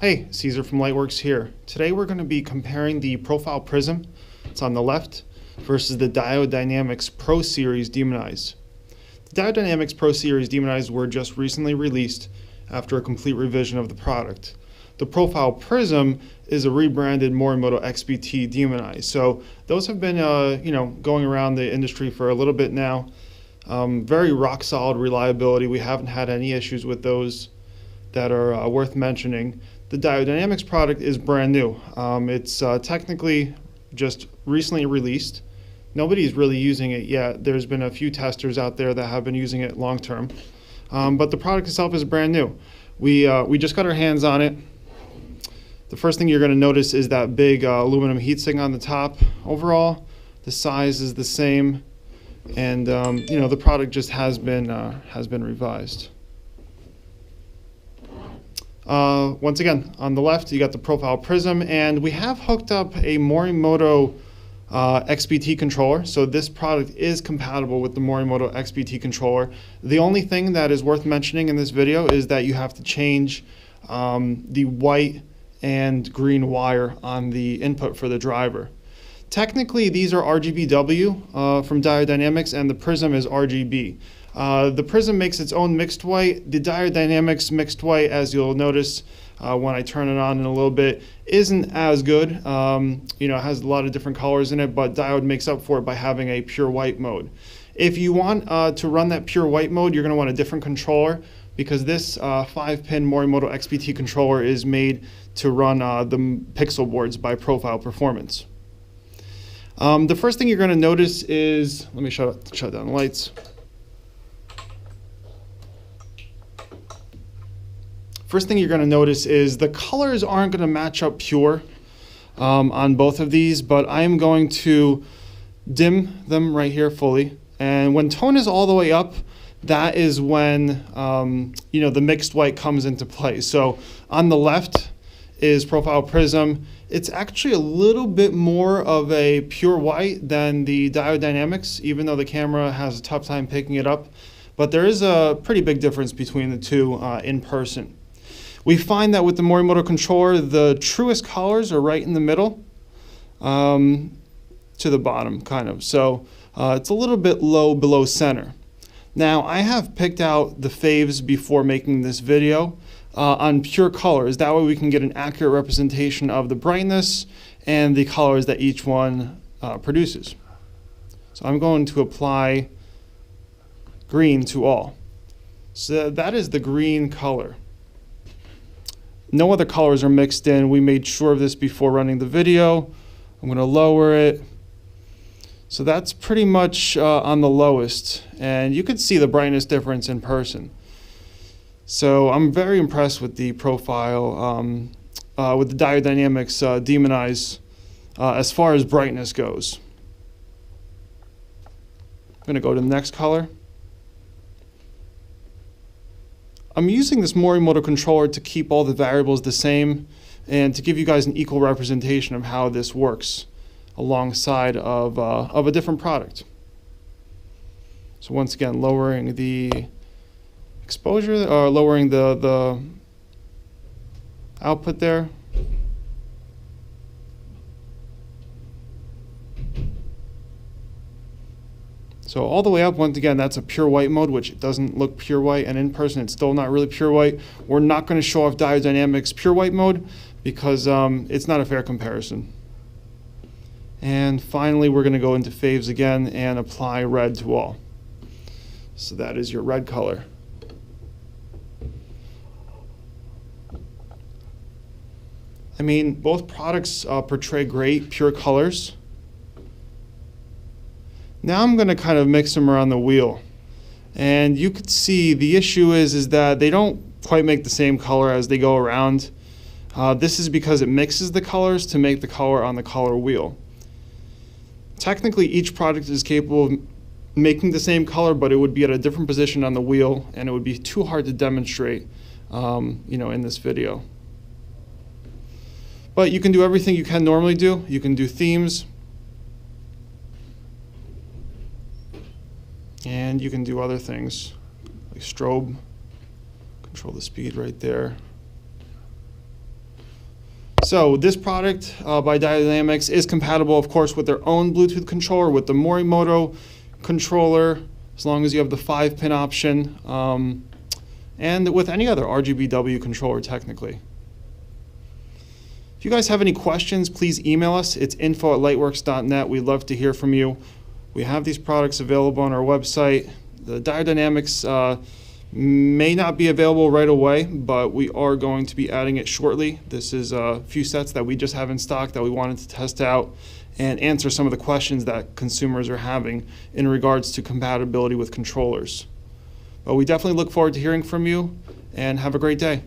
Hey, Caesar from Lightwerkz here. Today we're going to be comparing the profile Prism, it's on the left, versus the Diode Pro Series Demonized. The Diode Pro Series Demonized were just recently released after a complete revision of the product. The profile Prism is a rebranded Morimoto XBT Demonized. So those have been going around the industry for a little bit now. Very rock solid reliability. We haven't had any issues with those that are worth mentioning. The Diode product is brand new. It's technically just recently released. Nobody's really using it yet. There's been a few testers out there that have been using it long term. But the product itself is brand new. We just got our hands on it. The first thing you're going to notice is that big aluminum heatsink on the top. Overall, the size is the same, and the product just has been revised. Once again, on the left, you got the profile Prism, and we have hooked up a Morimoto XBT controller. So this product is compatible with the Morimoto XBT controller. The only thing that is worth mentioning in this video is that you have to change the white and green wire on the input for the driver. Technically, these are RGBW from Diode, and the Prism is RGB. The Prism makes its own mixed white. The Diode mixed white, as you'll notice when I turn it on in a little bit, isn't as good. It has a lot of different colors in it, but Diode makes up for it by having a pure white mode. If you want to run that pure white mode, you're going to want a different controller, because this 5-pin Morimoto XBT controller is made to run the pixel boards by Profile Performance. The first thing you're going to notice is, let me shut down the lights. First thing you're going to notice is the colors aren't going to match up pure on both of these, but I'm going to dim them right here fully. And when tone is all the way up, that is when the mixed white comes into play. So on the left is Profile Prism. It's actually a little bit more of a pure white than the Diode, even though the camera has a tough time picking it up. But there is a pretty big difference between the two in person. We find that with the Morimoto controller, the truest colors are right in the middle to the bottom, kind of. So it's a little bit low below center. Now, I have picked out the faves before making this video on pure colors. That way we can get an accurate representation of the brightness and the colors that each one produces. So I'm going to apply green to all. So that is the green color. No other colors are mixed in. We made sure of this before running the video. I'm going to lower it. So that's pretty much on the lowest, and you could see the brightness difference in person. So I'm very impressed with the profile, with the Diode Demonized as far as brightness goes. I'm going to go to the next color. I'm using this Morimoto controller to keep all the variables the same and to give you guys an equal representation of how this works alongside of a different product. So once again, lowering the exposure, or lowering the output there. So all the way up, once again, that's a pure white mode, which it doesn't look pure white, and in person it's still not really pure white. We're not going to show off Diode pure white mode because it's not a fair comparison. And finally, we're going to go into faves again and apply red to all. So that is your red color. I mean, both products portray great pure colors. Now I'm going to kind of mix them around the wheel. And you could see the issue is that they don't quite make the same color as they go around. This is because it mixes the colors to make the color on the color wheel. Technically, each product is capable of making the same color, but it would be at a different position on the wheel, and it would be too hard to demonstrate, in this video. But you can do everything you can normally do. You can do themes, and you can do other things like strobe. Control the speed right there. So this product by Diode is compatible, of course, with their own Bluetooth controller, with the Morimoto controller, as long as you have the 5-pin option, and with any other RGBW controller technically. If you guys have any questions, please email us. It's info@lightwerkz.net. We'd love to hear from you. We have these products available on our website. The Diode may not be available right away, but we are going to be adding it shortly. This is a few sets that we just have in stock that we wanted to test out and answer some of the questions that consumers are having in regards to compatibility with controllers. But we definitely look forward to hearing from you, and have a great day.